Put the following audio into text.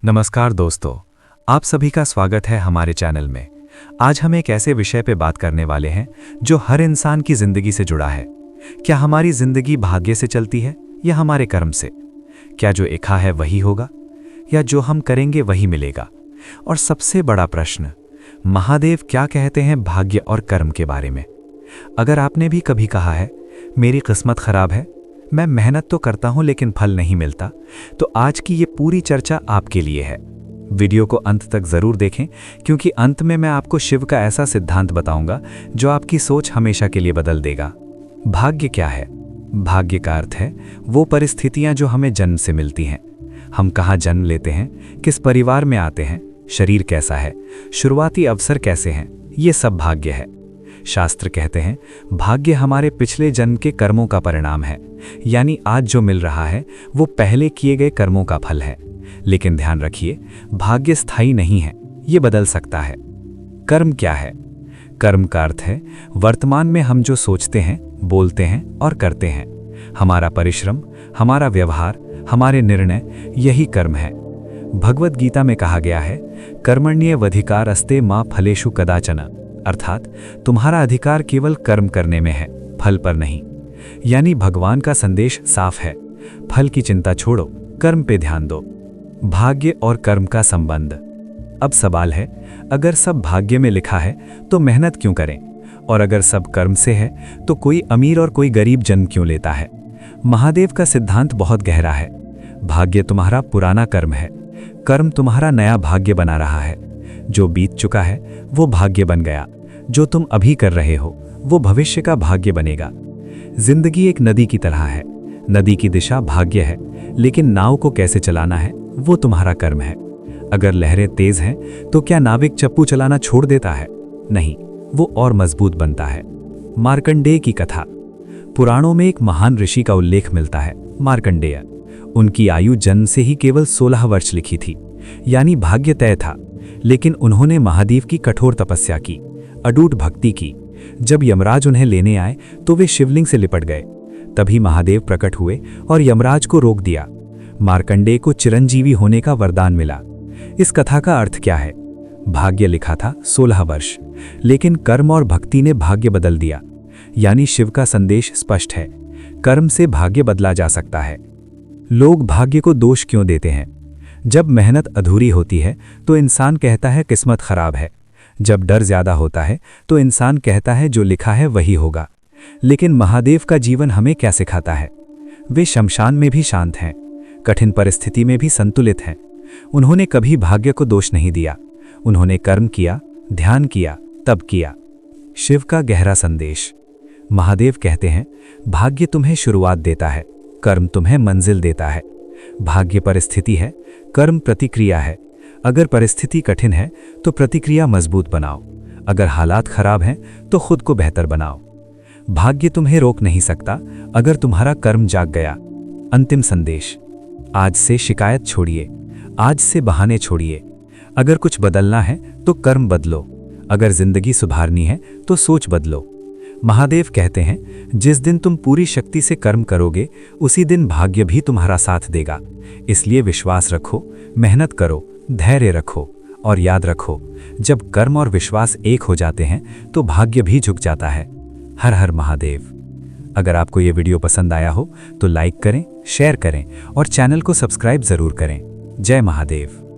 नमस्कार दोस्तों, आप सभी का स्वागत है हमारे चैनल में। आज हम एक ऐसे विषय पे बात करने वाले हैं जो हर इंसान की जिंदगी से जुड़ा है। क्या हमारी जिंदगी भाग्य से चलती है या हमारे कर्म से? क्या जो लिखा है वही होगा या जो हम करेंगे वही मिलेगा? और सबसे बड़ा प्रश्न, महादेव क्या कहते हैं भाग्य और कर्म के बारे में? अगर आपने भी कभी कहा है मेरी किस्मत खराब है, मैं मेहनत तो करता हूं लेकिन फल नहीं मिलता, तो आज की ये पूरी चर्चा आपके लिए है। वीडियो को अंत तक जरूर देखें, क्योंकि अंत में मैं आपको शिव का ऐसा सिद्धांत बताऊंगा जो आपकी सोच हमेशा के लिए बदल देगा। भाग्य क्या है? भाग्य का अर्थ है वो परिस्थितियां जो हमें जन्म से मिलती हैं। हम कहाँ जन्म लेते हैं, किस परिवार में आते हैं, शरीर कैसा है, शुरुआती अवसर कैसे हैं, ये सब भाग्य है। शास्त्र कहते हैं भाग्य हमारे पिछले जन्म के कर्मों का परिणाम है, यानी आज जो मिल रहा है वो पहले किए गए कर्मों का फल है। लेकिन ध्यान रखिए, भाग्य स्थायी नहीं है, ये बदल सकता है। कर्म क्या है? कर्म का अर्थ है वर्तमान में हम जो सोचते हैं, बोलते हैं और करते हैं। हमारा परिश्रम, हमारा व्यवहार, हमारे निर्णय, यही कर्म है। भगवद गीता में कहा गया है कर्मण्येवाधिकारस्ते मा फलेषु कदाचन, अर्थात तुम्हारा अधिकार केवल कर्म करने में है, फल पर नहीं। यानी भगवान का संदेश साफ है, फल की चिंता छोड़ो, कर्म पे ध्यान दो। भाग्य और कर्म का संबंध। अब सवाल है, अगर सब भाग्य में लिखा है तो मेहनत क्यों करें? और अगर सब कर्म से है तो कोई अमीर और कोई गरीब जन्म क्यों लेता है? महादेव का सिद्धांत बहुत गहरा है। भाग्य तुम्हारा पुराना कर्म है, कर्म तुम्हारा नया भाग्य बना रहा है। जो बीत चुका है वो भाग्य बन गया, जो तुम अभी कर रहे हो वो भविष्य का भाग्य बनेगा। जिंदगी एक नदी की तरह है, नदी की दिशा भाग्य है, लेकिन नाव को कैसे चलाना है वो तुम्हारा कर्म है। अगर लहरें तेज हैं तो क्या नाविक चप्पू चलाना छोड़ देता है? नहीं, वो और मजबूत बनता है। मार्कंडेय की कथा। पुराणों में एक महान ऋषि का उल्लेख मिलता है, मार्कंडेय। उनकी आयु जन्म से ही केवल 16 वर्ष लिखी थी, यानी भाग्य तय था। लेकिन उन्होंने महादेव की कठोर तपस्या की, अटूट भक्ति की। जब यमराज उन्हें लेने आए तो वे शिवलिंग से लिपट गए। तभी महादेव प्रकट हुए और यमराज को रोक दिया। मार्कंडेय को चिरंजीवी होने का वरदान मिला। इस कथा का अर्थ क्या है? भाग्य लिखा था 16 वर्ष, लेकिन कर्म और भक्ति ने भाग्य बदल दिया। यानी शिव का संदेश स्पष्ट है, कर्म से भाग्य बदला जा सकता है। लोग भाग्य को दोष क्यों देते हैं? जब मेहनत अधूरी होती है तो इंसान कहता है किस्मत खराब है। जब डर ज्यादा होता है तो इंसान कहता है जो लिखा है वही होगा। लेकिन महादेव का जीवन हमें क्या सिखाता है? वे शमशान में भी शांत हैं, कठिन परिस्थिति में भी संतुलित हैं। उन्होंने कभी भाग्य को दोष नहीं दिया, उन्होंने कर्म किया, ध्यान किया, तब किया। शिव का गहरा संदेश। महादेव कहते हैं भाग्य तुम्हें शुरुआत देता है, कर्म तुम्हें मंजिल देता है। भाग्य परिस्थिति है, कर्म प्रतिक्रिया है। अगर परिस्थिति कठिन है तो प्रतिक्रिया मजबूत बनाओ, अगर हालात खराब हैं तो खुद को बेहतर बनाओ। भाग्य तुम्हें रोक नहीं सकता अगर तुम्हारा कर्म जाग गया। अंतिम संदेश, आज से शिकायत छोड़िए, आज से बहाने छोड़िए। अगर कुछ बदलना है तो कर्म बदलो, अगर जिंदगी सुधारनी है तो सोच बदलो। महादेव कहते हैं जिस दिन तुम पूरी शक्ति से कर्म करोगे उसी दिन भाग्य भी तुम्हारा साथ देगा। इसलिए विश्वास रखो, मेहनत करो, धैर्य रखो और याद रखो, जब कर्म और विश्वास एक हो जाते हैं तो भाग्य भी झुक जाता है। हर हर महादेव। अगर आपको ये वीडियो पसंद आया हो तो लाइक करें, शेयर करें और चैनल को सब्सक्राइब जरूर करें। जय महादेव।